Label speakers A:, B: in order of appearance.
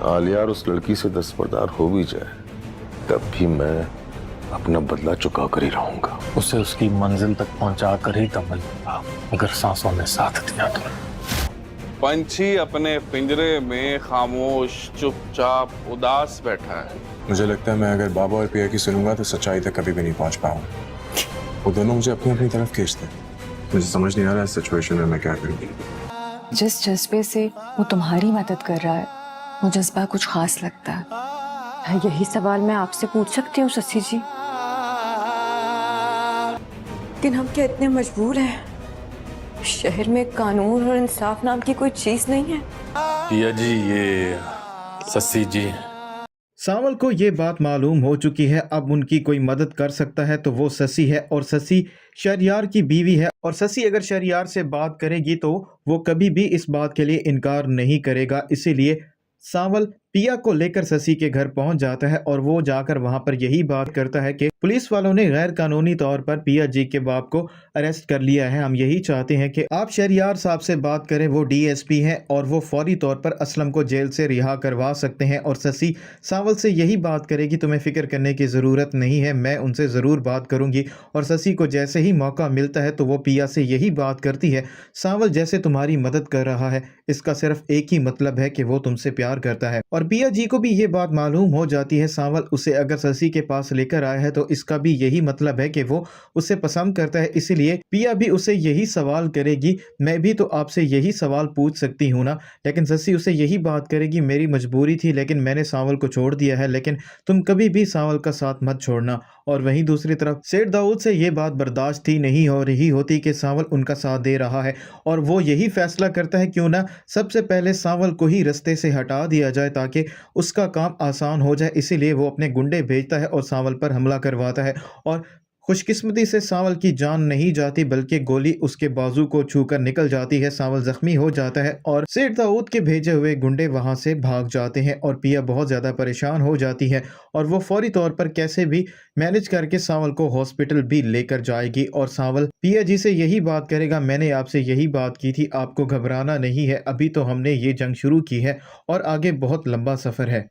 A: आलिया और उस लड़की से दस्तबरदार हो भी जाए तब भी मैं अपना बदला चुका कर ही रहूंगा।
B: उसे उसकी मंजिल तक पहुंचा कर ही दम लूंगा, अगर सांसों ने साथ दिया तो।
C: पंछी अपने पिंजरे में खामोश, चुपचाप, उदास बैठा है।
D: मुझे लगता है मैं अगर बाबा और पिया की सुनूंगा तो सच्चाई तक कभी भी नहीं पहुंच पाऊंगा। वो दोनों मुझे अपनी अपनी तरफ खींचते हैं। मुझे समझ नहीं आ रहा इस सिचुएशन में मैं क्या करूं।
E: जिस जज्बे से वो तुम्हारी मदद कर रहा है, वो जज्बा कुछ खास लगता है।
F: यही सवाल मैं आपसे पूछ सकती हूँ शशि जी? लेकिन हम क्या इतने मजबूर हैं? शहर में कानून और इंसाफ नाम की कोई चीज नहीं है।
B: पिया जी, ये शशि जी।
G: सांवल को ये बात मालूम हो चुकी है, अब उनकी कोई मदद कर सकता है तो वो शशि है, और शशि शहरयार की बीवी है, और शशि अगर शहरयार से बात करेगी तो वो कभी भी इस बात के लिए इनकार नहीं करेगा। इसीलिए सांवल पिया को लेकर शशि के घर पहुंच जाता है और वो जाकर वहां पर यही बात करता है कि पुलिस वालों ने गैर कानूनी तौर पर पिया जी के बाप को अरेस्ट कर लिया है। हम यही चाहते हैं कि आप शहरयार साहब से बात करें, वो डीएसपी हैं और वो फौरी तौर पर असलम को जेल से रिहा करवा सकते हैं। और शशि सांवल से यही बात करेगी, तुम्हें फिक्र करने की ज़रूरत नहीं है, मैं उनसे ज़रूर बात करूंगी। और शशि को जैसे ही मौका मिलता है तो वो पिया से यही बात करती है, सांवल जैसे तुम्हारी मदद कर रहा है इसका सिर्फ एक ही मतलब है कि वो तुमसे प्यार करता है। और पिया जी को भी ये बात मालूम हो जाती है, सांवल उसे अगर शशि के पास लेकर आया है तो इसका भी यही मतलब है कि वो उसे पसंद करता है। इसीलिए पिया भी उसे यही सवाल करेगी, मैं भी तो आपसे यही सवाल पूछ सकती हूँ ना। लेकिन शशि उसे यही बात करेगी, मेरी मजबूरी थी लेकिन मैंने सांवल को छोड़ दिया है, लेकिन तुम कभी भी सांवल का साथ मत छोड़ना। और वहीं दूसरी तरफ सेठ दाऊद से ये बात बर्दाश्त ही नहीं हो रही होती कि सांवल उनका साथ दे रहा है, और वो यही फैसला करता है क्यों ना सबसे पहले सांवल को ही रास्ते से हटा दिया जाए ताकि उसका काम आसान हो जाए। इसीलिए वो अपने गुंडे भेजता है और सांवल पर हमला करवाता है, और खुशकिस्मती से सांवल की जान नहीं जाती बल्कि गोली उसके बाजू को छूकर निकल जाती है। सांवल जख्मी हो जाता है और सेठ दाऊद के भेजे हुए गुंडे वहां से भाग जाते हैं, और पिया बहुत ज़्यादा परेशान हो जाती है और वो फौरी तौर पर कैसे भी मैनेज करके सांवल को हॉस्पिटल भी लेकर जाएगी। और सांवल पिया जी से यही बात करेगा, मैंने आपसे यही बात की थी, आपको घबराना नहीं है, अभी तो हमने ये जंग शुरू की है और आगे बहुत लंबा सफ़र है।